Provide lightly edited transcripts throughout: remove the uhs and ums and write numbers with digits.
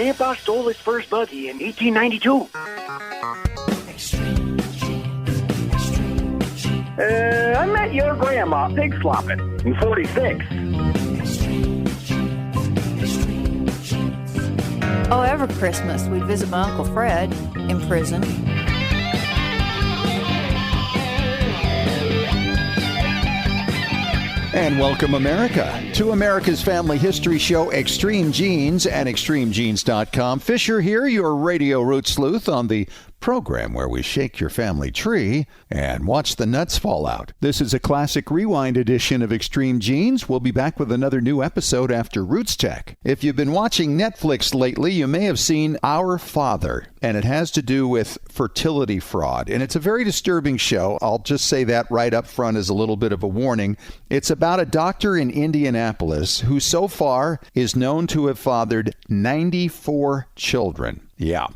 Grandpa stole his first buggy in 1892. I met your grandma pig slopping in 46. Oh, every Christmas we'd visit my Uncle Fred in prison. And welcome, America, to America's family history show, Extreme Genes and ExtremeGenes.com. Fisher here, your radio root sleuth on the program where we shake your family tree and watch the nuts fall out. This is a classic rewind edition of Extreme Genes. We'll be back with another new episode after Roots Tech. If you've been watching Netflix lately, you may have seen Our Father, and it has to do with fertility fraud. And it's a very disturbing show. I'll just say that right up front as a little bit of a warning. It's about a doctor in Indianapolis who so far is known to have fathered 94 children. Yeah.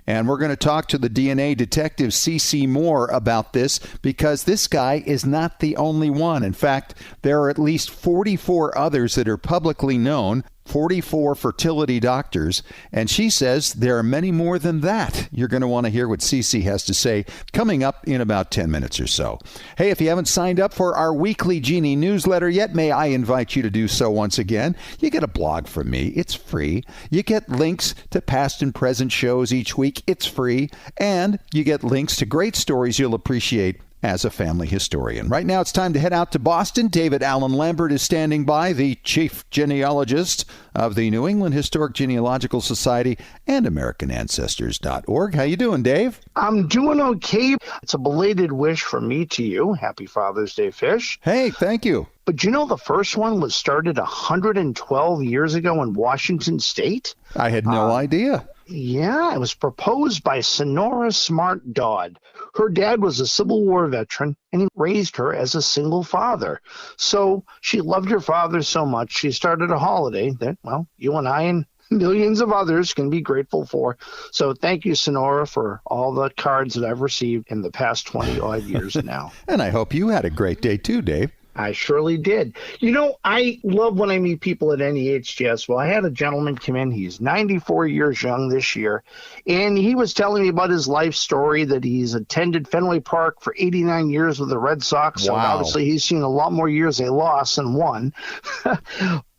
And we're going to talk to the DNA detective CeCe Moore about this because this guy is not the only one. In fact, there are at least 44 others that are publicly known, 44 fertility doctors, and she says there are many more than that. You're going to want to hear what CeCe has to say coming up in about 10 minutes or so. Hey, if you haven't signed up for our weekly Genie newsletter yet, may I invite you to do so once again. You get a blog from me. It's free. You get links to past and present shows each week. It's free. And you get links to great stories you'll appreciate as a family historian. Right now, it's time to head out to Boston. David Allen Lambert is standing by, the chief genealogist of the New England Historic Genealogical Society and AmericanAncestors.org. How you doing, Dave? I'm doing okay. It's a belated wish from me to you. Happy Father's Day, Fish. Hey, thank you. But you know the first one was started 112 years ago in Washington State? I had no idea. Yeah, it was proposed by Sonora Smart Dodd. Her dad was a Civil War veteran, and he raised her as a single father. So she loved her father so much, she started a holiday that, well, you and I and millions of others can be grateful for. So thank you, Sonora, for all the cards that I've received in the past 20-odd years now. And I hope you had a great day too, Dave. I surely did. You know, I love when I meet people at NEHGS. Well, I had a gentleman come in. He's 94 years young this year, and he was telling me about his life story, that he's attended Fenway Park for 89 years with the Red Sox. So obviously he's seen a lot more years they lost than won.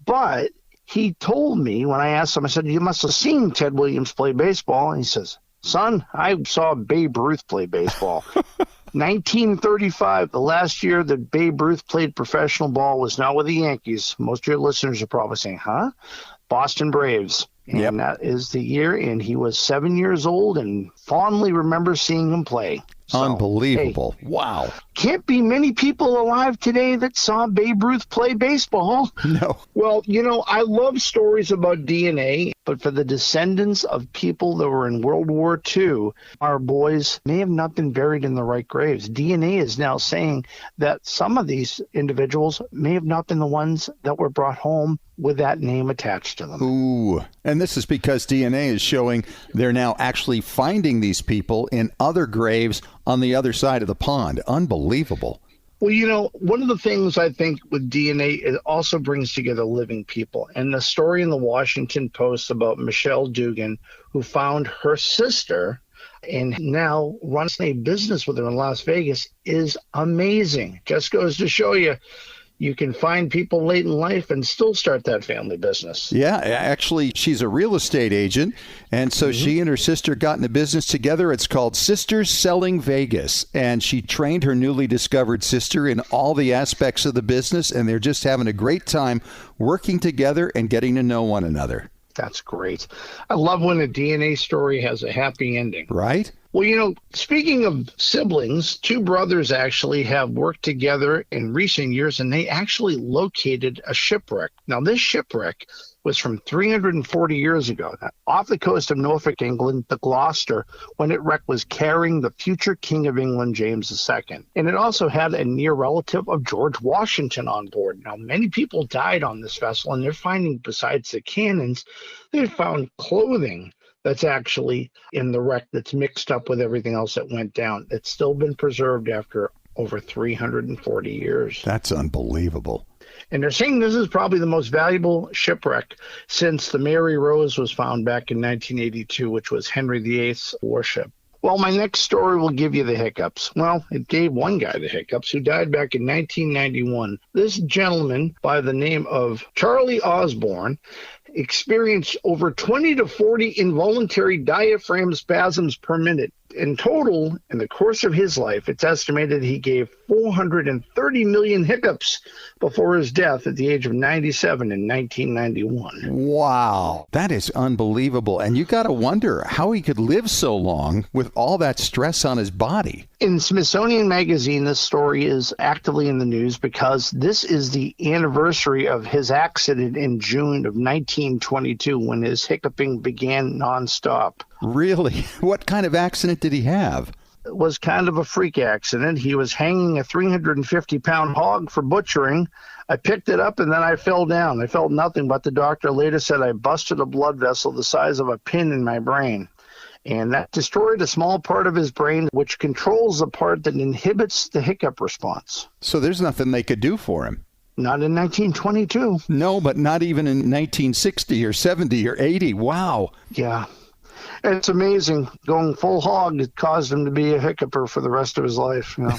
But he told me, when I asked him, I said, you must have seen Ted Williams play baseball. And he says, son, I saw Babe Ruth play baseball. 1935, the last year that Babe Ruth played professional ball, was not with the Yankees. Most of your listeners are probably saying, huh? Boston Braves. And That is the year, and he was 7 years old and fondly remembers seeing him play. So, unbelievable. Hey, wow. Can't be many people alive today that saw Babe Ruth play baseball. No. Well, you know, I love stories about DNA, but for the descendants of people that were in World War II, our boys may have not been buried in the right graves. DNA is now saying that some of these individuals may have not been the ones that were brought home with that name attached to them. Ooh. And this is because DNA is showing they're now actually finding these people in other graves on the other side of the pond. Unbelievable. Well, you know, one of the things I think with DNA, it also brings together living people. And the story in the Washington Post about Michelle Dugan, who found her sister and now runs a business with her in Las Vegas, is amazing. Just goes to show you, you can find people late in life and still start that family business. Yeah, actually, she's a real estate agent, and so she and her sister got in a business together. It's called Sisters Selling Vegas, and she trained her newly discovered sister in all the aspects of the business, and they're just having a great time working together and getting to know one another. That's great. I love when a DNA story has a happy ending. Right? Well, you know, speaking of siblings, two brothers actually have worked together in recent years, and they actually located a shipwreck. Now, this shipwreck was from 340 years ago. Now, off the coast of Norfolk, England, the Gloucester, when it wrecked, was carrying the future King of England, James II. And it also had a near relative of George Washington on board. Now, many people died on this vessel, and they're finding, besides the cannons, they found clothing that's actually in the wreck that's mixed up with everything else that went down. It's still been preserved after over 340 years. That's unbelievable. And they're saying this is probably the most valuable shipwreck since the Mary Rose was found back in 1982, which was Henry VIII's warship. Well, my next story will give you the hiccups. Well, it gave one guy the hiccups who died back in 1991. This gentleman by the name of Charlie Osborne experienced over 20 to 40 involuntary diaphragm spasms per minute. In total, in the course of his life, it's estimated he gave 430 million hiccups before his death at the age of 97 in 1991. Wow, that is unbelievable. And you got to wonder how he could live so long with all that stress on his body. In Smithsonian Magazine, this story is actively in the news because this is the anniversary of his accident in June of 1922 when his hiccuping began nonstop. Really? What kind of accident did he have? It was kind of a freak accident. He was hanging a 350-pound hog for butchering. I picked it up and then I fell down. I felt nothing, but the doctor later said I busted a blood vessel the size of a pin in my brain. And that destroyed a small part of his brain, which controls the part that inhibits the hiccup response. So there's nothing they could do for him. Not in 1922. No, but not even in 1960 or 70 or 80. Wow. Yeah. It's amazing. Going full hog, it caused him to be a hiccuper for the rest of his life. You know,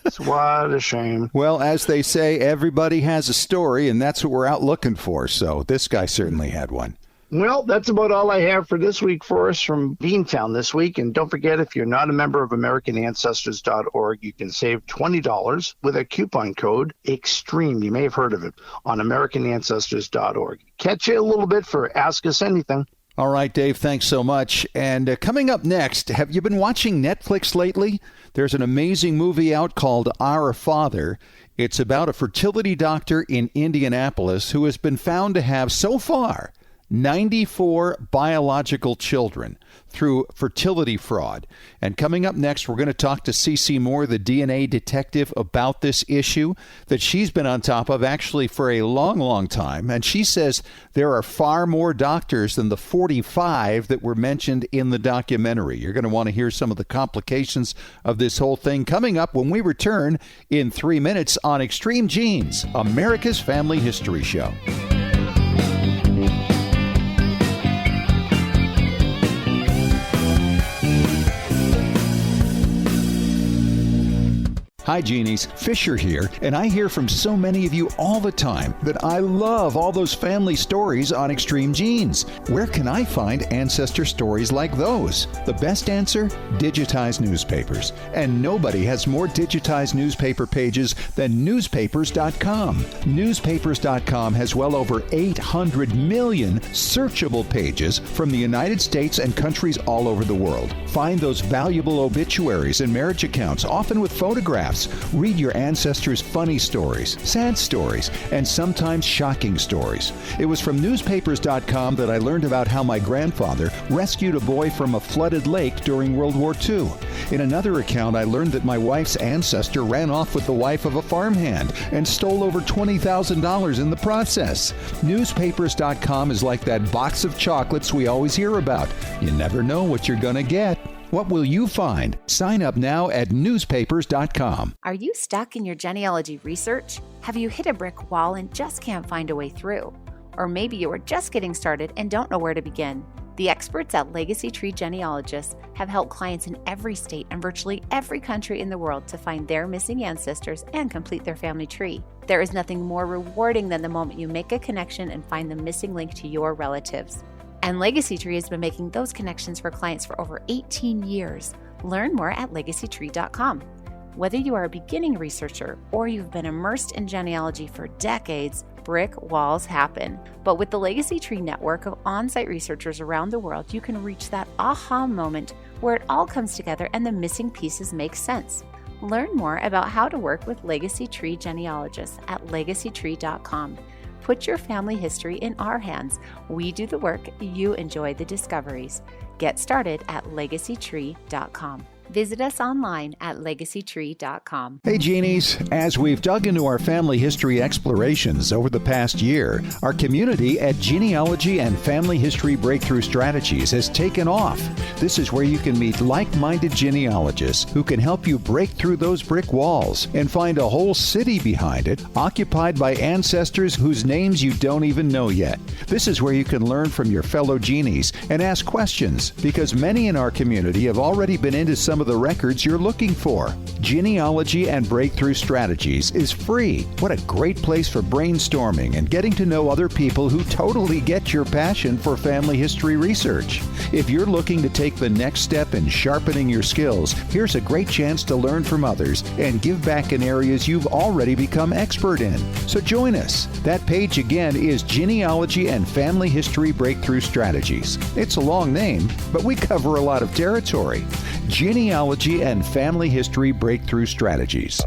it's what a shame. Well, as they say, everybody has a story, and that's what we're out looking for. So this guy certainly had one. Well, that's about all I have for this week for us from Beantown this week. And don't forget, if you're not a member of AmericanAncestors.org, you can save $20 with a coupon code EXTREME. You may have heard of it on AmericanAncestors.org. Catch you a little bit for Ask Us Anything. All right, Dave, thanks so much. And coming up next, have you been watching Netflix lately? There's an amazing movie out called Our Father. It's about a fertility doctor in Indianapolis who has been found to have, so far, 94 biological children through fertility fraud. And coming up next, we're going to talk to CeCe Moore, the DNA detective, about this issue that she's been on top of actually for a long, long time. And she says there are far more doctors than the 45 that were mentioned in the documentary. You're going to want to hear some of the complications of this whole thing coming up when we return in 3 minutes on Extreme Genes, America's Family History Show. Hi, Genies. Fisher here, and I hear from so many of you all the time that I love all those family stories on Extreme Genes. Where can I find ancestor stories like those? The best answer? Digitized newspapers. And nobody has more digitized newspaper pages than newspapers.com. Newspapers.com has well over 800 million searchable pages from the United States and countries all over the world. Find those valuable obituaries and marriage accounts, often with photographs. Read your ancestors' funny stories, sad stories, and sometimes shocking stories. It was from newspapers.com that I learned about how my grandfather rescued a boy from a flooded lake during World War II. In another account, I learned that my wife's ancestor ran off with the wife of a farmhand and stole over $20,000 in the process. Newspapers.com is like that box of chocolates we always hear about. You never know what you're going to get. What will you find? Sign up now at newspapers.com. Are you stuck in your genealogy research? Have you hit a brick wall and just can't find a way through? Or maybe you are just getting started and don't know where to begin. The experts at Legacy Tree Genealogists have helped clients in every state and virtually every country in the world to find their missing ancestors and complete their family tree. There is nothing more rewarding than the moment you make a connection and find the missing link to your relatives. And Legacy Tree has been making those connections for clients for over 18 years. Learn more at legacytree.com. Whether you are a beginning researcher or you've been immersed in genealogy for decades, brick walls happen. But with the Legacy Tree network of on-site researchers around the world, you can reach that aha moment where it all comes together and the missing pieces make sense. Learn more about how to work with Legacy Tree Genealogists at legacytree.com. Put your family history in our hands. We do the work, you enjoy the discoveries. Get started at legacytree.com. Visit us online at legacytree.com. Hey, Genies. As we've dug into our family history explorations over the past year, our community at Genealogy and Family History Breakthrough Strategies has taken off. This is where you can meet like-minded genealogists who can help you break through those brick walls and find a whole city behind it, occupied by ancestors whose names you don't even know yet. This is where you can learn from your fellow Genies and ask questions, because many in our community have already been into some of the records you're looking for. Genealogy and Breakthrough Strategies is free. What a great place for brainstorming and getting to know other people who totally get your passion for family history research. If you're looking to take the next step in sharpening your skills, here's a great chance to learn from others and give back in areas you've already become expert in. So join us. That page again is Genealogy and Family History Breakthrough Strategies. It's a long name, but we cover a lot of territory. Genealogy and Family History Breakthrough Strategies.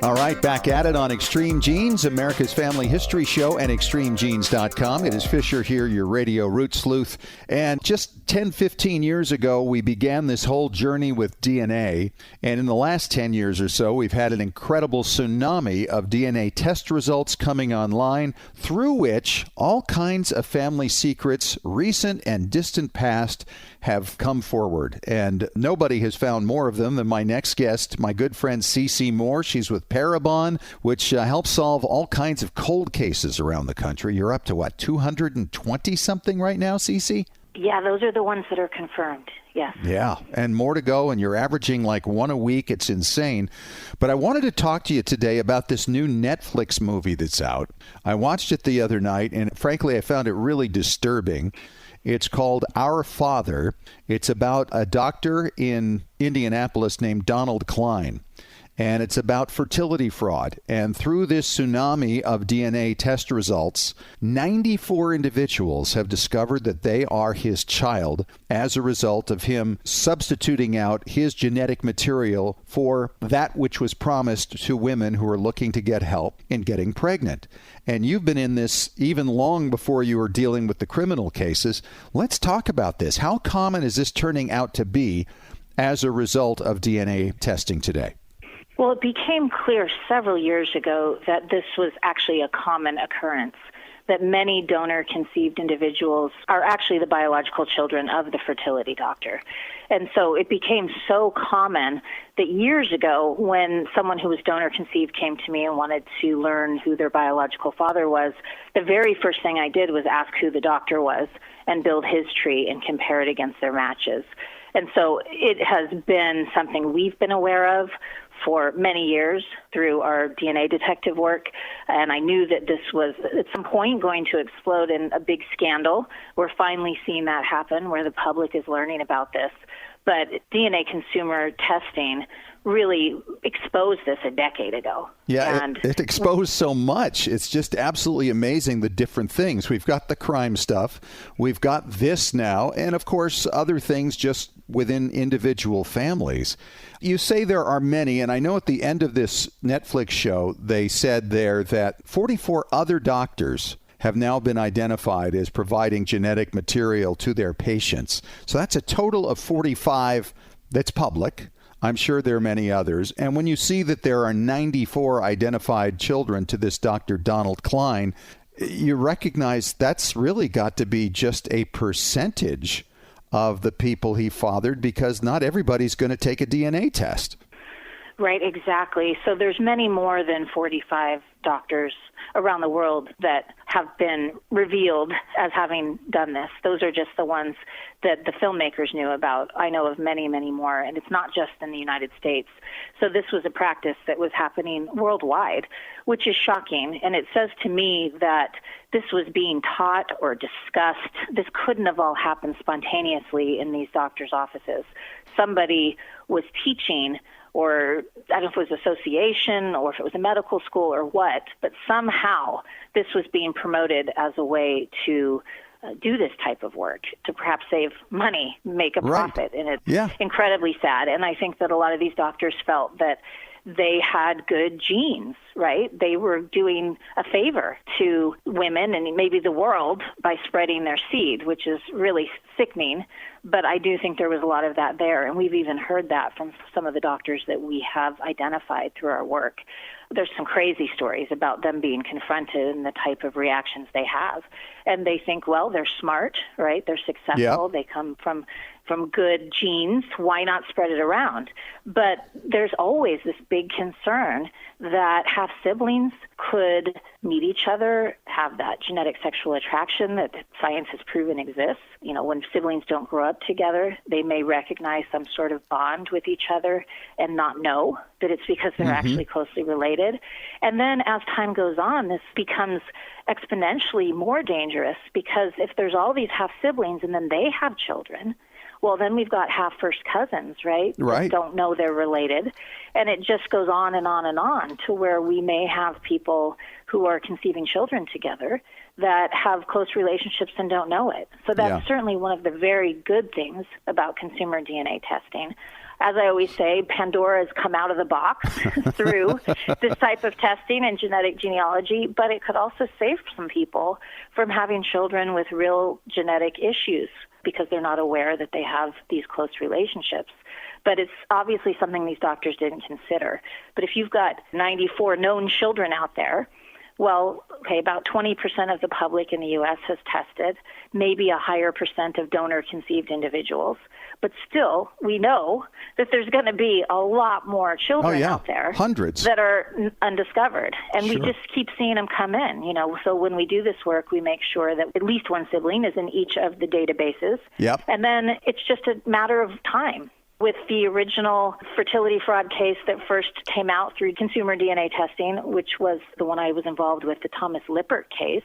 All right, back at it on Extreme Genes, America's Family History Show, and ExtremeGenes.com. It is Fisher here, your radio root sleuth. And just 10, 15 years ago, we began this whole journey with DNA. And in the last 10 years or so, we've had an incredible tsunami of DNA test results coming online, through which all kinds of family secrets, recent and distant past, have come forward. And nobody has found more of them than my next guest, my good friend CeCe Moore. She's with Parabon, which helps solve all kinds of cold cases around the country. You're up to, what, 220-something right now, CeCe? Yeah, those are the ones that are confirmed, yes. Yeah, and more to go, and you're averaging like one a week. It's insane. But I wanted to talk to you today about this new Netflix movie that's out. I watched it the other night, and frankly, I found it really disturbing. It's called Our Father. It's about a doctor in Indianapolis named Donald Klein. And it's about fertility fraud. And through this tsunami of DNA test results, 94 individuals have discovered that they are his child as a result of him substituting out his genetic material for that which was promised to women who are looking to get help in getting pregnant. And you've been in this even long before you were dealing with the criminal cases. Let's talk about this. How common is this turning out to be as a result of DNA testing today? Well, it became clear several years ago that this was actually a common occurrence, that many donor-conceived individuals are actually the biological children of the fertility doctor. And so it became so common that years ago, when someone who was donor-conceived came to me and wanted to learn who their biological father was, the very first thing I did was ask who the doctor was and build his tree and compare it against their matches. And so it has been something we've been aware of for many years through our DNA detective work, and I knew that this was at some point going to explode in a big scandal. We're finally seeing that happen, where the public is learning about this. But DNA consumer testing really exposed this a decade ago. Yeah, and it exposed so much. It's just absolutely amazing, the different things. We've got the crime stuff. We've got this now. And, of course, other things just within individual families. You say there are many, and I know at the end of this Netflix show, they said there that 44 other doctors have now been identified as providing genetic material to their patients. So that's a total of 45 that's public. I'm sure there are many others. And when you see that there are 94 identified children to this Dr. Donald Klein, you recognize that's really got to be just a percentage of the people he fathered, because not everybody's going to take a DNA test. Right, exactly. So there's many more than 45 doctors around the world that have been revealed as having done this. Those are just the ones that the filmmakers knew about. I know of many, many more, and it's not just in the United States. So this was a practice that was happening worldwide, which is shocking. And it says to me that this was being taught or discussed. This couldn't have all happened spontaneously in these doctors' offices. Somebody was teaching, or I don't know if it was association or if it was a medical school or what, but somehow this was being promoted as a way to do this type of work, to perhaps save money, make a profit. And it's incredibly sad. And I think that a lot of these doctors felt that they had good genes, right? They were doing a favor to women and maybe the world by spreading their seed, which is really sickening. But I do think there was a lot of that there. And we've even heard that from some of the doctors that we have identified through our work. There's some crazy stories about them being confronted and the type of reactions they have. And they think, well, they're smart, right? They're successful. Yep. They come from good genes. Why not spread it around? But there's always this big concern that half siblings could meet each other, have that genetic sexual attraction that science has proven exists. You know, when siblings don't grow up together, they may recognize some sort of bond with each other and not know that it's because they're actually closely related. And then as time goes on, this becomes exponentially more dangerous because if there's all these half siblings and then they have children, well, then we've got half first cousins, right? Right. That don't know they're related. And it just goes on and on and on to where we may have people who are conceiving children together that have close relationships and don't know it. So that's certainly one of the very good things about consumer DNA testing. As I always say, Pandora has come out of the box through this type of testing and genetic genealogy, but it could also save some people from having children with real genetic issues because they're not aware that they have these close relationships. But it's obviously something these doctors didn't consider. But if you've got 94 known children out there, well, okay, about 20% of the public in the U.S. has tested, maybe a higher percent of donor-conceived individuals. But still, we know that there's going to be a lot more children out there. Hundreds. That are undiscovered. And we just keep seeing them come in, you know. So when we do this work, we make sure that at least one sibling is in each of the databases. Yep. And then it's just a matter of time. With the original fertility fraud case that first came out through consumer DNA testing, which was the one I was involved with, the Thomas Lippert case,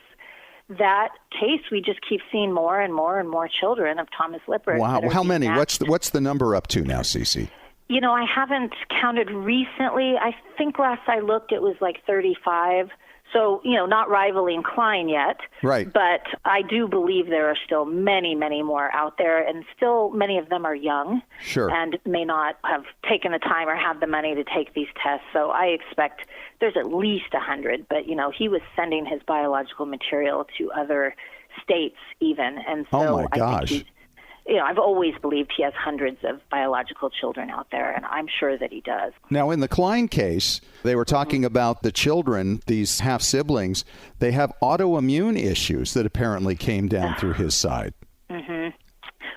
that case, we just keep seeing more and more and more children of Thomas Lippert. Wow. How many? What's the number up to now, CeCe? You know, I haven't counted recently. I think last I looked, it was like 35. So, you know, not rivaling Klein yet. Right. But I do believe there are still many, many more out there, and still many of them are young. Sure. And may not have taken the time or have the money to take these tests. So I expect there's at least 100. But, you know, he was sending his biological material to other states even. And so oh, my gosh. I think you know, I've always believed he has hundreds of biological children out there, and I'm sure that he does. Now, in the Klein case, they were talking about the children, these half-siblings, they have autoimmune issues that apparently came down through his side.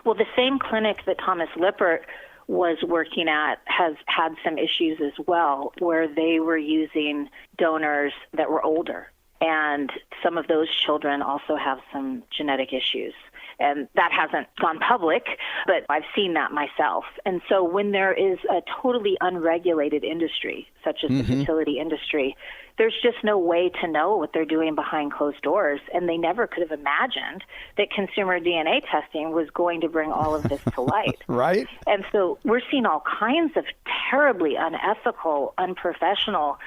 Well, the same clinic that Thomas Lippert was working at has had some issues as well, where they were using donors that were older. And some of those children also have some genetic issues. And that hasn't gone public, but I've seen that myself. And so when there is a totally unregulated industry, such as the fertility industry, there's just no way to know what they're doing behind closed doors. And they never could have imagined that consumer DNA testing was going to bring all of this to light. Right. And so we're seeing all kinds of terribly unethical, unprofessional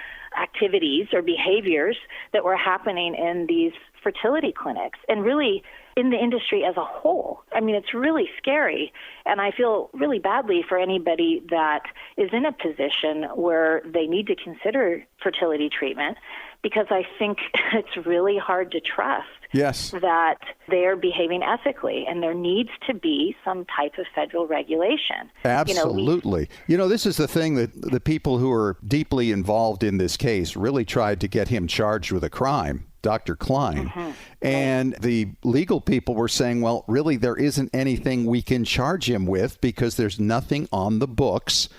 activities or behaviors that were happening in these fertility clinics and really in the industry as a whole. I mean, it's really scary, and I feel really badly for anybody that is in a position where they need to consider fertility treatment, because I think it's really hard to trust that they're behaving ethically, and there needs to be some type of federal regulation. Absolutely. You know, this is the thing that the people who are deeply involved in this case really tried to get him charged with a crime, Dr. Klein. And the legal people were saying, well, really, there isn't anything we can charge him with because there's nothing on the books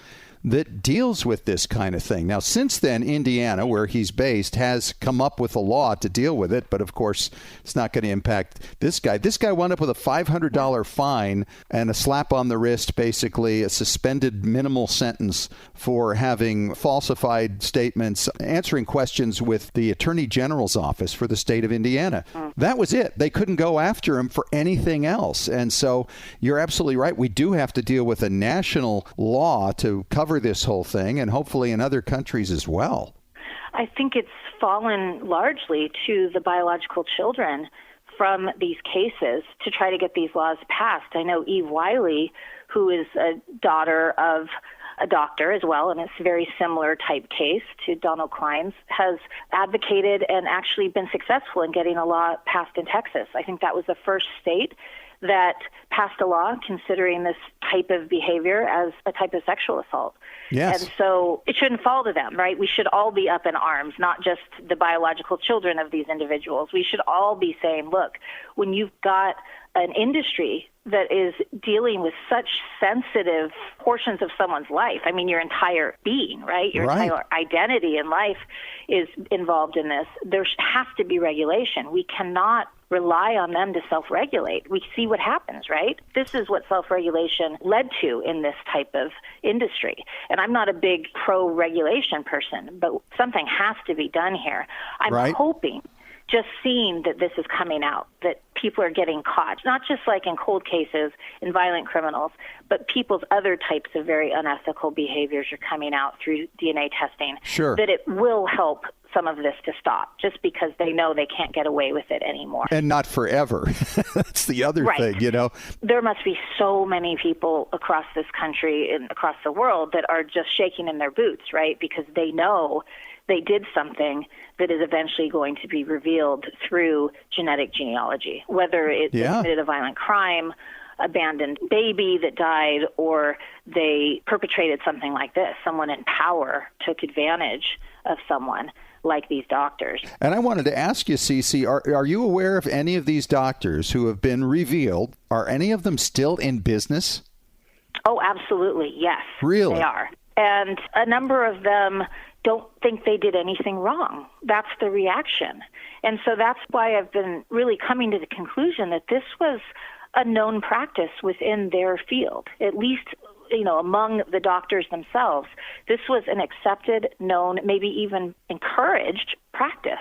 that deals with this kind of thing. Now, since then, Indiana, where he's based, has come up with a law to deal with it. But, of course, it's not going to impact this guy. This guy wound up with a $500 fine and a slap on the wrist, basically a suspended minimal sentence for having falsified statements, answering questions with the Attorney General's office for the state of Indiana. That was it. They couldn't go after him for anything else. And so you're absolutely right. We do have to deal with a national law to cover this whole thing, and hopefully in other countries as well. I think it's fallen largely to the biological children from these cases to try to get these laws passed. I know Eve Wiley, who is a daughter of a doctor as well, and it's a very similar type case to Donald Klein's, has advocated and actually been successful in getting a law passed in Texas. I think that was the first state that passed a law considering this type of behavior as a type of sexual assault. Yes. And so it shouldn't fall to them, right? We should all be up in arms, not just the biological children of these individuals. We should all be saying, look, when you've got an industry that is dealing with such sensitive portions of someone's life, I mean, your entire being, right? Your entire identity in life is involved in this. There has to be regulation. We cannot rely on them to self-regulate. We see what happens, right? This is what self-regulation led to in this type of industry. And I'm not a big pro-regulation person, but something has to be done here. I'm hoping, just seeing that this is coming out, that people are getting caught, not just like in cold cases in violent criminals, but people's other types of very unethical behaviors are coming out through DNA testing, that it will help some of this to stop, just because they know they can't get away with it anymore. And not forever. That's the other thing, you know. There must be so many people across this country and across the world that are just shaking in their boots, right? Because they know they did something that is eventually going to be revealed through genetic genealogy, whether it committed a violent crime, abandoned baby that died, or they perpetrated something like this. Someone in power took advantage of someone like these doctors. And I wanted to ask you, CeCe, are you aware of any of these doctors who have been revealed? Are any of them still in business? Oh, absolutely, yes. Really? They are. And a number of them don't think they did anything wrong. That's the reaction. And so that's why I've been really coming to the conclusion that this was a known practice within their field, at least, you know, among the doctors themselves. This was an accepted, known, maybe even encouraged practice,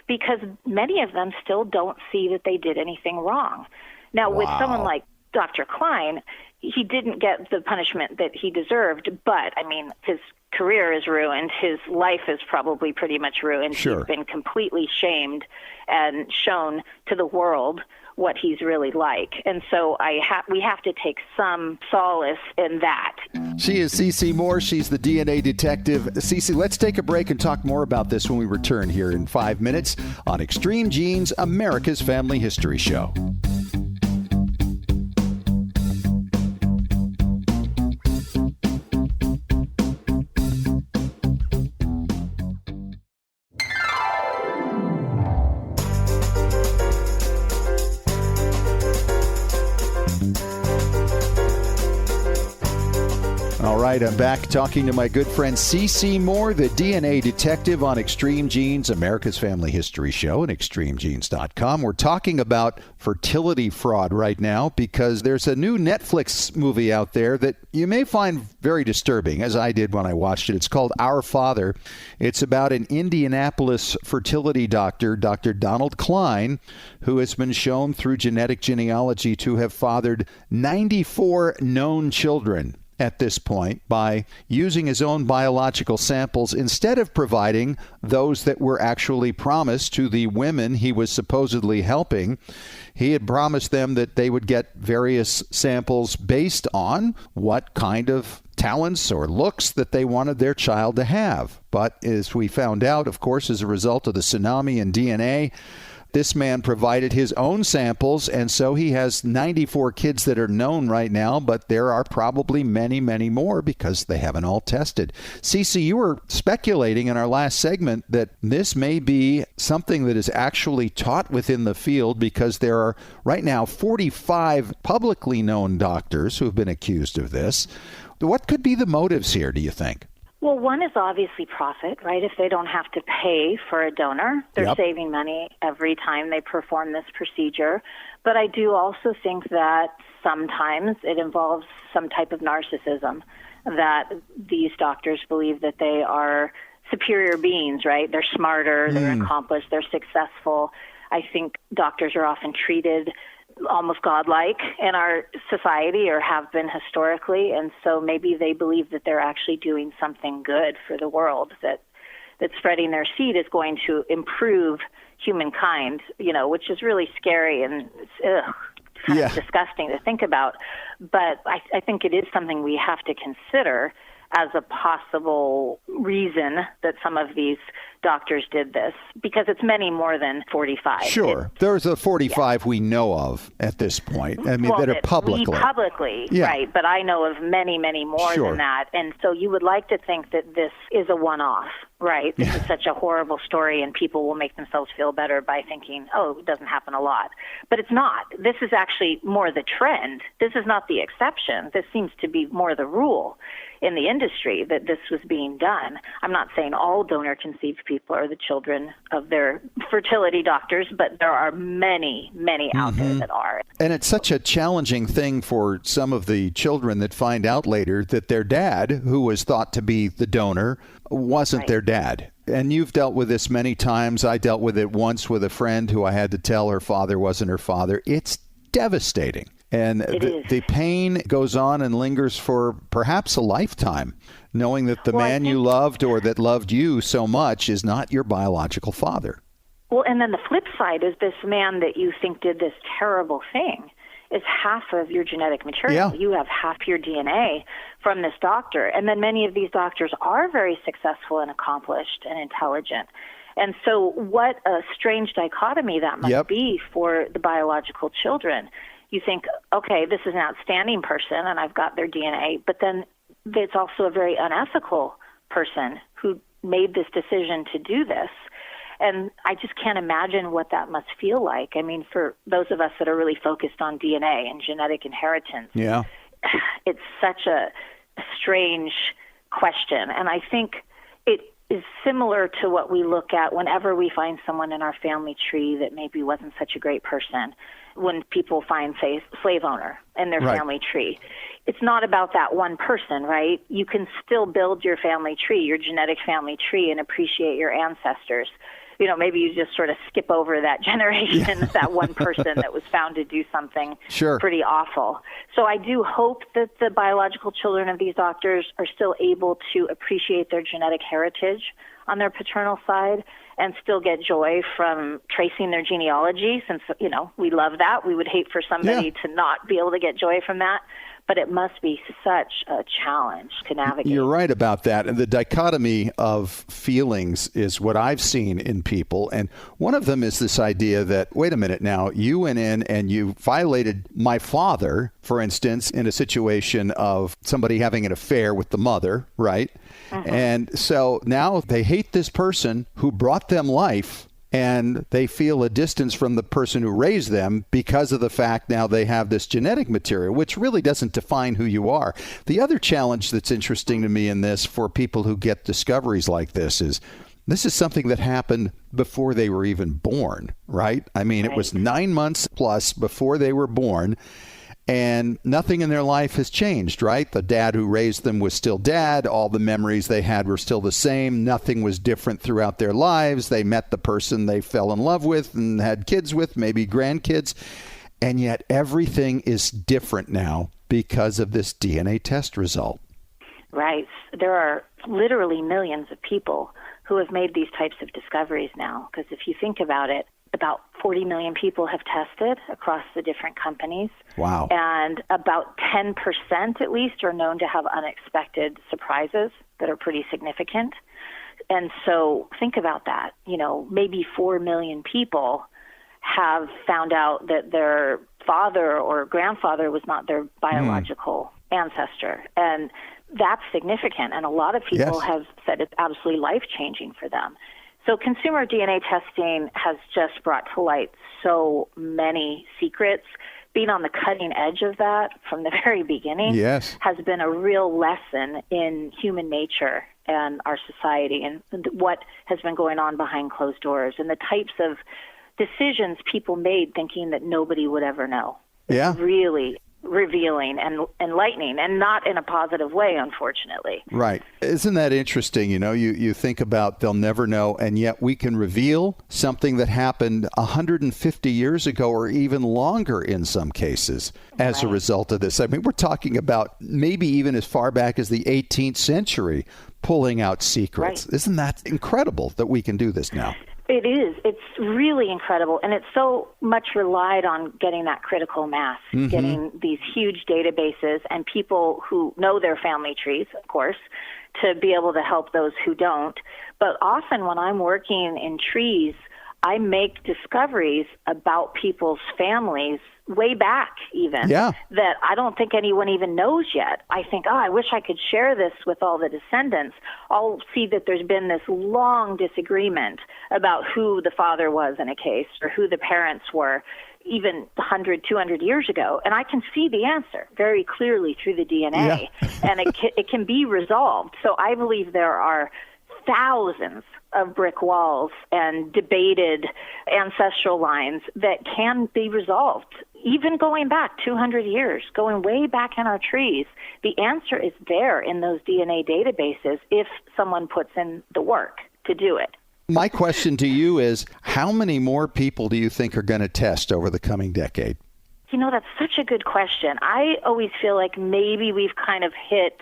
because many of them still don't see that they did anything wrong. Now, with someone like Dr. Klein, he didn't get the punishment that he deserved, but, I mean, his career is ruined. His life is probably pretty much ruined. He's been completely shamed and shown to the world what he's really like. And so we have to take some solace in that. She is CeCe Moore. She's the DNA detective. CeCe, let's take a break and talk more about this when we return here in 5 minutes on Extreme Genes, America's Family History Show. All right, I'm back talking to my good friend CeCe Moore, the DNA detective on Extreme Genes, America's Family History Show, and extremegenes.com. We're talking about fertility fraud right now because there's a new Netflix movie out there that you may find very disturbing, as I did when I watched it. It's called Our Father. It's about an Indianapolis fertility doctor, Dr. Donald Klein, who has been shown through genetic genealogy to have fathered 94 known children at this point by using his own biological samples instead of providing those that were actually promised to the women he was supposedly helping. He had promised them that they would get various samples based on what kind of talents or looks that they wanted their child to have. But as we found out, of course, as a result of the tsunami in DNA, this man provided his own samples, and so he has 94 kids that are known right now, but there are probably many, many more because they haven't all tested. CeCe, you were speculating in our last segment that this may be something that is actually taught within the field because there are right now 45 publicly known doctors who have been accused of this. What could be the motives here, do you think? Well, one is obviously profit, right? If they don't have to pay for a donor, they're saving money every time they perform this procedure. But I do also think that sometimes it involves some type of narcissism, that these doctors believe that they are superior beings, right? They're smarter, they're accomplished, they're successful. I think doctors are often treated almost godlike in our society, or have been historically, and so maybe they believe that they're actually doing something good for the world, that spreading their seed is going to improve humankind, you know, which is really scary and kind of disgusting to think about. But I think it is something we have to consider as a possible reason that some of these doctors did this, because it's many more than 45. Sure. There's a 45 we know of at this point. I mean, that are publicly. Yeah. Right. But I know of many, many more Sure. than that. And so you would like to think that this is a one-off, right? This is such a horrible story, and people will make themselves feel better by thinking, oh, it doesn't happen a lot. But it's not. This is actually more the trend. This is not the exception. This seems to be more the rule in the industry that this was being done. I'm not saying all donor-conceived people are the children of their fertility doctors, but there are many, many out there that are. And it's such a challenging thing for some of the children that find out later that their dad, who was thought to be the donor, wasn't their dad. And you've dealt with this many times. I dealt with it once with a friend who I had to tell her father wasn't her father. It's devastating. And the pain goes on and lingers for perhaps a lifetime, knowing that the man you loved or that loved you so much is not your biological father. Well, and then the flip side is this man that you think did this terrible thing is half of your genetic material. Yeah. You have half your DNA from this doctor. And then many of these doctors are very successful and accomplished and intelligent. And so what a strange dichotomy that must be for the biological children. You think, okay, this is an outstanding person and I've got their DNA, but then it's also a very unethical person who made this decision to do this. And I just can't imagine what that must feel like. I mean, for those of us that are really focused on DNA and genetic inheritance, it's such a strange question. And I think it is similar to what we look at whenever we find someone in our family tree that maybe wasn't such a great person. When people find, say, slave owner in their family tree, it's not about that one person, right? You can still build your family tree, your genetic family tree, and appreciate your ancestors. You know, maybe you just sort of skip over that generation, that one person that was found to do something pretty awful. So I do hope that the biological children of these doctors are still able to appreciate their genetic heritage on their paternal side and still get joy from tracing their genealogy, since, you know, we love that. We would hate for somebody to not be able to get joy from that. But it must be such a challenge to navigate. You're right about that. And the dichotomy of feelings is what I've seen in people. And one of them is this idea that, wait a minute now, you went in and you violated my father, for instance, in a situation of somebody having an affair with the mother, right? And so now they hate this person who brought them life, and they feel a distance from the person who raised them because of the fact now they have this genetic material, which really doesn't define who you are. The other challenge that's interesting to me in this for people who get discoveries like this is something that happened before they were even born, right? I mean, it was 9 months plus before they were born. And nothing in their life has changed, right? The dad who raised them was still dad. All the memories they had were still the same. Nothing was different throughout their lives. They met the person they fell in love with and had kids with, maybe grandkids. And yet everything is different now because of this DNA test result. Right. There are literally millions of people who have made these types of discoveries now. Because if you think about it, about 40 million people have tested across the different companies. Wow. And about 10% at least are known to have unexpected surprises that are pretty significant. And so think about that. You know, maybe 4 million people have found out that their father or grandfather was not their biological ancestor. And that's significant. And a lot of people have said it's absolutely life-changing for them. So consumer DNA testing has just brought to light so many secrets. Being on the cutting edge of that from the very beginning has been a real lesson in human nature and our society and what has been going on behind closed doors and the types of decisions people made thinking that nobody would ever know. It's really revealing and enlightening, and not in a positive way, unfortunately. Right. Isn't that interesting? You know, you think about they'll never know, and yet we can reveal something that happened 150 years ago or even longer in some cases as a result of this. I mean, we're talking about maybe even as far back as the 18th century pulling out secrets. Isn't that incredible that we can do this now? It is. It's really incredible. And it's so much relied on getting that critical mass, getting these huge databases and people who know their family trees, of course, to be able to help those who don't. But often when I'm working in trees, I make discoveries about people's families way back even that I don't think anyone even knows yet. I think, I wish I could share this with all the descendants. I'll see that there's been this long disagreement about who the father was in a case or who the parents were even 100, 200 years ago. And I can see the answer very clearly through the DNA. And it can be resolved. So I believe there are thousands of brick walls and debated ancestral lines that can be resolved. Even going back 200 years, going way back in our trees, the answer is there in those DNA databases if someone puts in the work to do it. My question to you is, how many more people do you think are going to test over the coming decade? You know, that's such a good question. I always feel like maybe we've kind of hit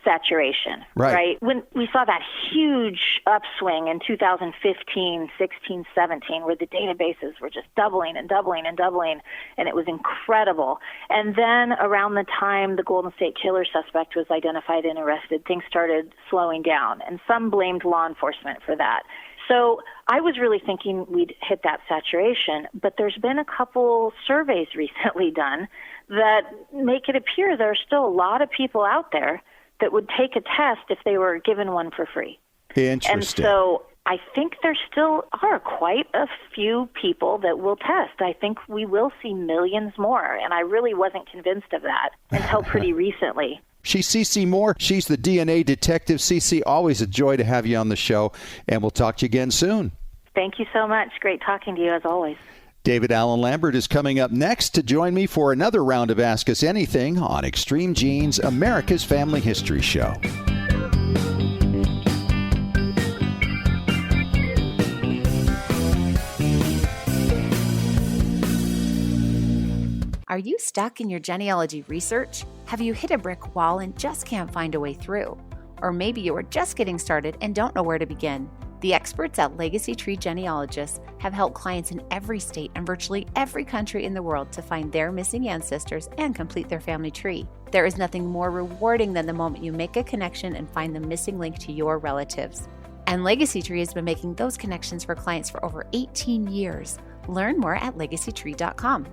saturation, right? When we saw that huge upswing in 2015, 16, 17, where the databases were just doubling and doubling and doubling, and it was incredible. And then around the time the Golden State Killer suspect was identified and arrested, things started slowing down, and some blamed law enforcement for that. So I was really thinking we'd hit that saturation, but there's been a couple surveys recently done that make it appear there are still a lot of people out there that would take a test if they were given one for free. Interesting. And so I think there still are quite a few people that will test. I think we will see millions more, and I really wasn't convinced of that until pretty recently. She's CeCe Moore. She's the DNA detective. CeCe, always a joy to have you on the show, and we'll talk to you again soon. Thank you so much. Great talking to you as always. David Allen Lambert is coming up next to join me for another round of Ask Us Anything on Extreme Genes, America's Family History Show. Are you stuck in your genealogy research? Have you hit a brick wall and just can't find a way through? Or maybe you are just getting started and don't know where to begin. The experts at Legacy Tree Genealogists have helped clients in every state and virtually every country in the world to find their missing ancestors and complete their family tree. There is nothing more rewarding than the moment you make a connection and find the missing link to your relatives. And Legacy Tree has been making those connections for clients for over 18 years. Learn more at legacytree.com.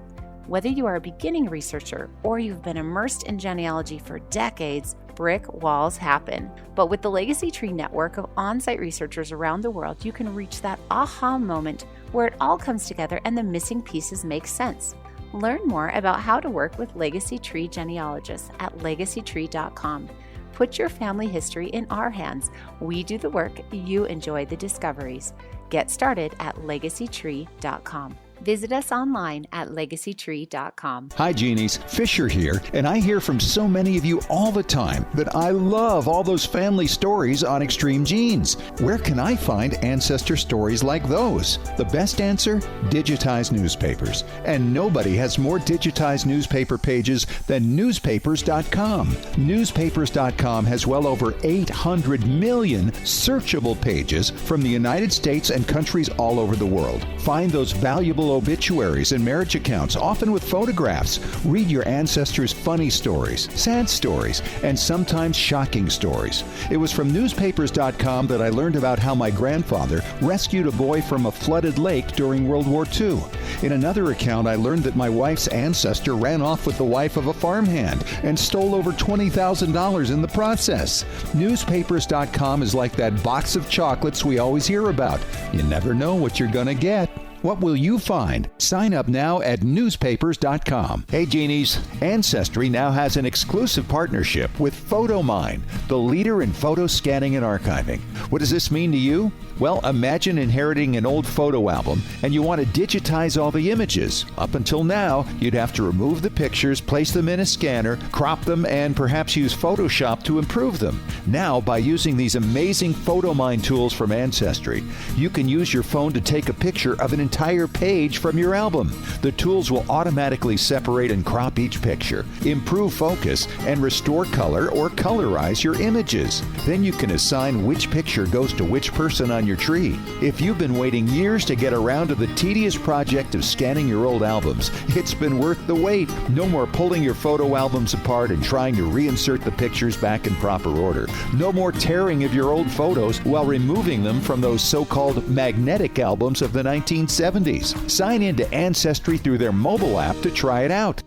Whether you are a beginning researcher or you've been immersed in genealogy for decades, brick walls happen. But with the Legacy Tree network of on-site researchers around the world, you can reach that aha moment where it all comes together and the missing pieces make sense. Learn more about how to work with Legacy Tree Genealogists at legacytree.com. Put your family history in our hands. We do the work, you enjoy the discoveries. Get started at legacytree.com. Visit us online at legacytree.com. Hi, Genies. Fisher here, and I hear from so many of you all the time that I love all those family stories on Extreme Genes. Where can I find ancestor stories like those? The best answer? Digitized newspapers. And nobody has more digitized newspaper pages than newspapers.com. Newspapers.com has well over 800 million searchable pages from the United States and countries all over the world. Find those valuable obituaries and marriage accounts, often with photographs. Read your ancestors' funny stories, sad stories, and sometimes shocking stories. It was from newspapers.com that I learned about how my grandfather rescued a boy from a flooded lake during World War II. In another account, I learned that my wife's ancestor ran off with the wife of a farmhand and stole over $20,000 in the process. Newspapers.com is like that box of chocolates we always hear about. You never know what you're going to get. What will you find? Sign up now at newspapers.com. Hey, Genies, Ancestry now has an exclusive partnership with PhotoMine, the leader in photo scanning and archiving. What does this mean to you? Well, imagine inheriting an old photo album and you want to digitize all the images. Up until now, you'd have to remove the pictures, place them in a scanner, crop them, and perhaps use Photoshop to improve them. Now, by using these amazing PhotoMine tools from Ancestry, you can use your phone to take a picture of an entire page from your album. The tools will automatically separate and crop each picture, improve focus, and restore color or colorize your images. Then you can assign which picture goes to which person on your tree. If you've been waiting years to get around to the tedious project of scanning your old albums, it's been worth the wait. No more pulling your photo albums apart and trying to reinsert the pictures back in proper order. No more tearing of your old photos while removing them from those so-called magnetic albums of the 1970s. Sign in to Ancestry through their mobile app to try it out.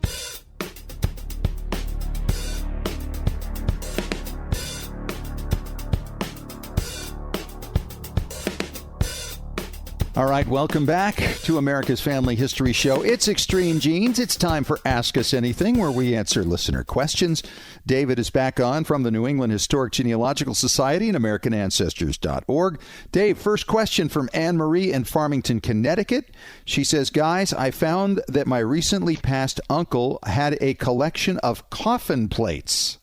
All right, welcome back to America's Family History Show. It's Extreme Genes. It's time for Ask Us Anything, where we answer listener questions. David is back on from the New England Historic Genealogical Society and AmericanAncestors.org. Dave, first question from Anne Marie in Farmington, Connecticut. She says, guys, I found that my recently passed uncle had a collection of coffin plates.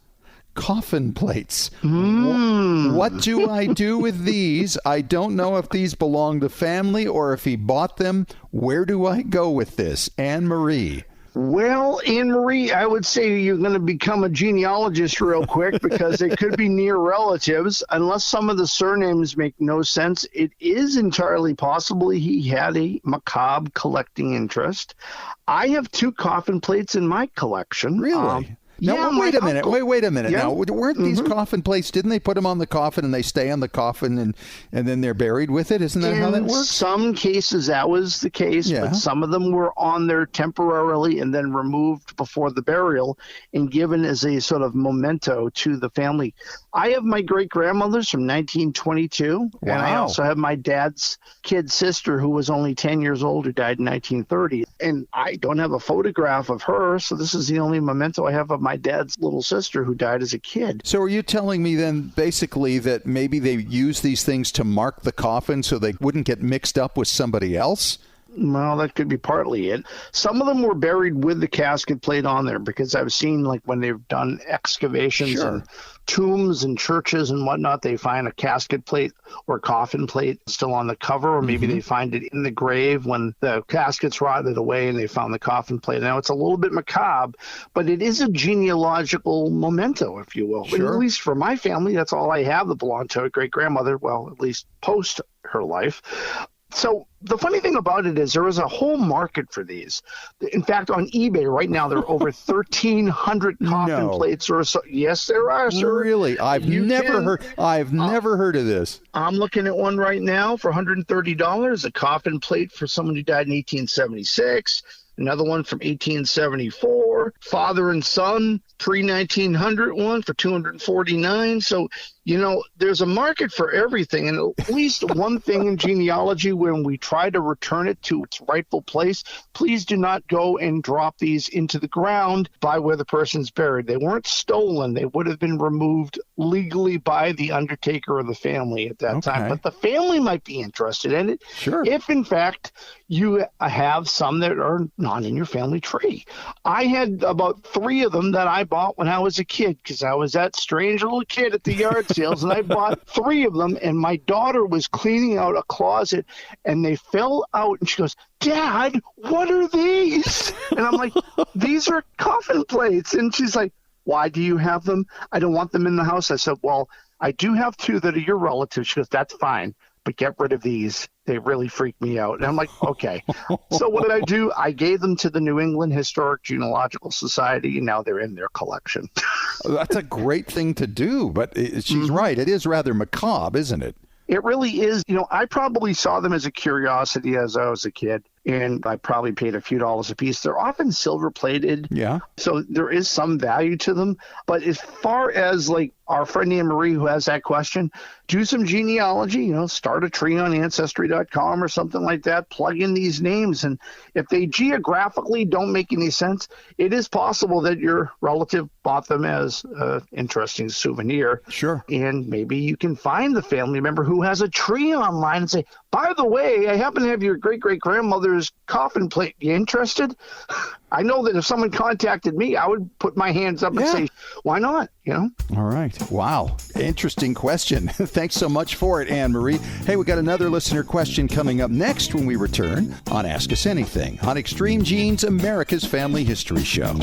Coffin plates. What do I do with these? I don't know if these belong to family or if he bought them. Where do I go with this? Anne Marie. Well, Anne Marie, I would say you're going to become a genealogist real quick because it could be near relatives. Unless some of the surnames make no sense, it is entirely possible he had a macabre collecting interest. I have 2 coffin plates in my collection. Really? Now, wait a minute. Wait a minute. Yeah. Now, weren't these coffin plates, didn't they put them on the coffin and they stay on the coffin and then they're buried with it? Isn't that how that works? In some cases, that was the case, but some of them were on there temporarily and then removed before the burial and given as a sort of memento to the family. I have my great-grandmother's from 1922, and I also have my dad's kid sister who was only 10 years old who died in 1930. And I don't have a photograph of her, so this is the only memento I have of my dad's little sister who died as a kid. So are you telling me then basically that maybe they use these things to mark the coffin so they wouldn't get mixed up with somebody else? Well, that could be partly it. Some of them were buried with the casket plate on there because I've seen, like, when they've done excavations and tombs and churches and whatnot, they find a casket plate or coffin plate still on the cover, or maybe they find it in the grave when the casket's rotted away and they found the coffin plate. Now, it's a little bit macabre, but it is a genealogical memento, if you will. Sure. At least for my family, that's all I have that belonged to a great-grandmother, well, at least post her life. So the funny thing about it is there is a whole market for these. In fact, on eBay right now, there are over 1,300 coffin plates or so. Yes, there are, sir. Really? I've never heard of this. I'm looking at one right now for $130, a coffin plate for someone who died in 1876. Another one from 1874, father and son, pre-1900 one for $249. So, you know, there's a market for everything. And at least one thing in genealogy, when we try to return it to its rightful place, please do not go and drop these into the ground by where the person's buried. They weren't stolen. They would have been removed legally by the undertaker or the family at that time. But the family might be interested in it. Sure. If, in fact, you have some that are not in your family tree. I had about 3 of them that I bought when I was a kid because I was that strange little kid at the yard sales, and I bought 3 of them, and my daughter was cleaning out a closet, and they fell out, and she goes, "Dad, what are these?" And I'm like, "These are coffin plates." And she's like, "Why do you have them?" "I don't want them in the house." I said, "Well, I do have 2 that are your relatives." She goes, "That's fine, but get rid of these. They really freak me out." And I'm like, okay. So what did I do? I gave them to the New England Historic Genealogical Society, and now they're in their collection. That's a great thing to do, but she's right. It is rather macabre, isn't it? It really is. You know, I probably saw them as a curiosity as I was a kid, and I probably paid a few dollars a piece. They're often silver plated. Yeah. So there is some value to them. But as far as like our friend Anne Marie who has that question, do some genealogy, you know, start a tree on Ancestry.com or something like that, plug in these names. And if they geographically don't make any sense, it is possible that your relative bought them as an interesting souvenir. Sure. And maybe you can find the family member who has a tree online and say, "By the way, I happen to have your great-great-grandmother's coffin plate. You interested?" I know that if someone contacted me, I would put my hands up and say, why not? All right. Wow. Interesting question. Thanks so much for it, Anne-Marie. Hey, we got another listener question coming up next when we return on Ask Us Anything on Extreme Genes, America's Family History Show.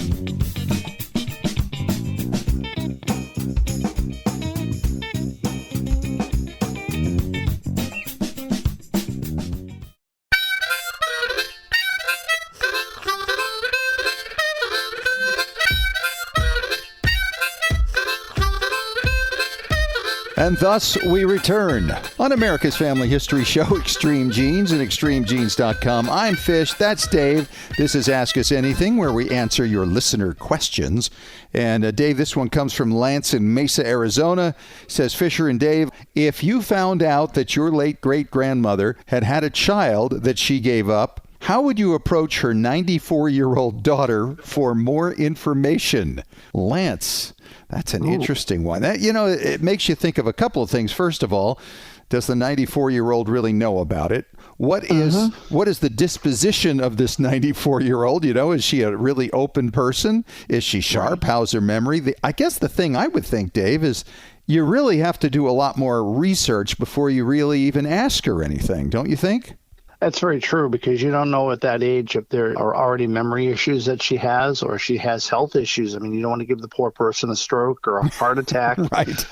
And thus we return on America's Family History Show, Extreme Genes and ExtremeGenes.com. I'm Fish. That's Dave. This is Ask Us Anything, where we answer your listener questions. And Dave, this one comes from Lance in Mesa, Arizona. Says, Fisher and Dave, if you found out that your late great-grandmother had had a child that she gave up, how would you approach her 94-year-old daughter for more information? Lance, that's an interesting one. That, it makes you think of a couple of things. First of all, does the 94-year-old really know about it? What is the disposition of this 94-year-old? Is she a really open person? Is she sharp? How's her memory? I guess the thing I would think, Dave, is you really have to do a lot more research before you really even ask her anything, don't you think? That's very true, because you don't know at that age if there are already memory issues that she has, or she has health issues. I mean, you don't want to give the poor person a stroke or a heart attack. Right.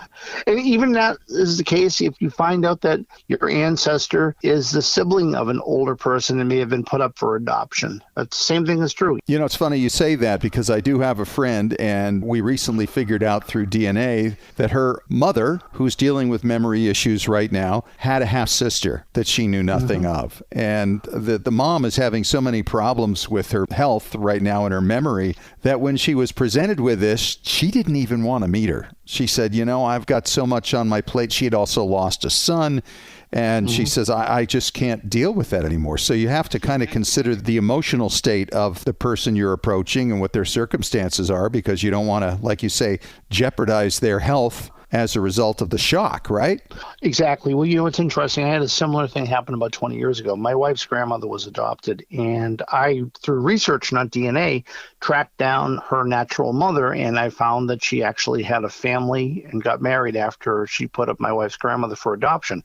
And even that is the case if you find out that your ancestor is the sibling of an older person and may have been put up for adoption. That same thing is true. It's funny you say that, because I do have a friend, and we recently figured out through DNA that her mother, who's dealing with memory issues right now, had a half-sister that she knew nothing of. And the mom is having so many problems with her health right now and her memory that when she was presented with this, she didn't even want to meet her. She said, I've got so much on my plate. She had also lost a son. And she says, I just can't deal with that anymore. So you have to kind of consider the emotional state of the person you're approaching and what their circumstances are, because you don't want to, like you say, jeopardize their health as a result of the shock, right? Exactly. Well, it's interesting. I had a similar thing happen about 20 years ago. My wife's grandmother was adopted, and I, through research, not DNA, tracked down her natural mother, and I found that she actually had a family and got married after she put up my wife's grandmother for adoption.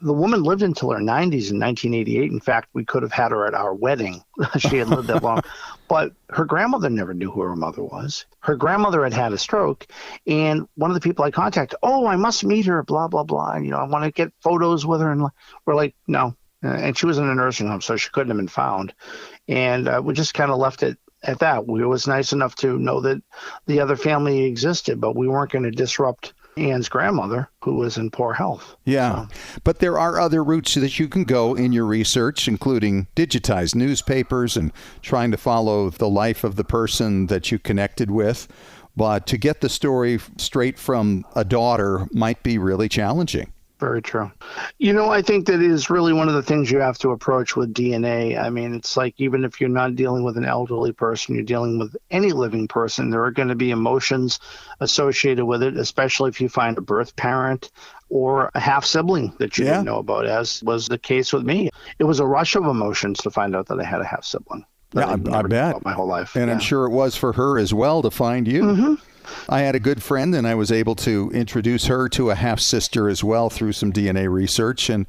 The woman lived until her 90s in 1988. In fact, we could have had her at our wedding. She had lived that long. But her grandmother never knew who her mother was. Her grandmother had had a stroke, and one of the people I contacted, I must meet her, blah, blah, blah. And, I want to get photos with her. And we're like, no. And she was in a nursing home, so she couldn't have been found. And we just kind of left it at that. It was nice enough to know that the other family existed, but we weren't going to disrupt Anne's grandmother, who was in poor health. Yeah, but there are other routes that you can go in your research, including digitized newspapers and trying to follow the life of the person that you connected with. But to get the story straight from a daughter might be really challenging. Very true. I think that is really one of the things you have to approach with DNA. I mean, it's like, even if you're not dealing with an elderly person, you're dealing with any living person, there are going to be emotions associated with it, especially if you find a birth parent or a half sibling that you didn't know about, as was the case with me. It was a rush of emotions to find out that I had a half sibling. Yeah, I bet. My whole life. And I'm sure it was for her as well to find you. Mm-hmm. I had a good friend, and I was able to introduce her to a half-sister as well through some DNA research. And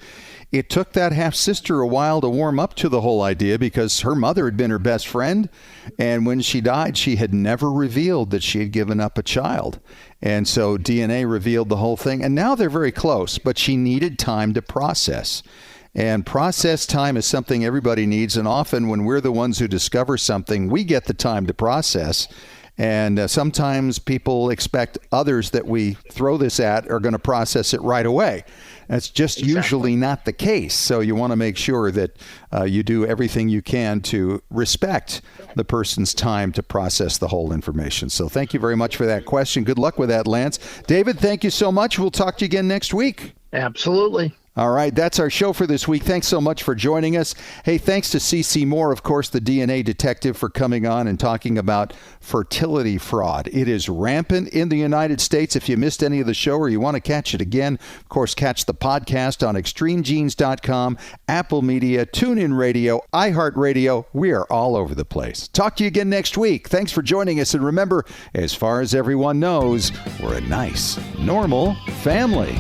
it took that half-sister a while to warm up to the whole idea, because her mother had been her best friend. And when she died, she had never revealed that she had given up a child. And so DNA revealed the whole thing. And now they're very close, but she needed time to process. And process time is something everybody needs. And often when we're the ones who discover something, we get the time to process. And sometimes people expect others that we throw this at are going to process it right away. That's just usually not the case. So you want to make sure that you do everything you can to respect the person's time to process the whole information. So thank you very much for that question. Good luck with that, Lance. David, thank you so much. We'll talk to you again next week. Absolutely. All right, that's our show for this week. Thanks so much for joining us. Hey, thanks to CeCe Moore, of course, the DNA detective, for coming on and talking about fertility fraud. It is rampant in the United States. If you missed any of the show or you want to catch it again, of course, catch the podcast on extremegenes.com, Apple Media, TuneIn Radio, iHeartRadio. We are all over the place. Talk to you again next week. Thanks for joining us. And remember, as far as everyone knows, we're a nice, normal family.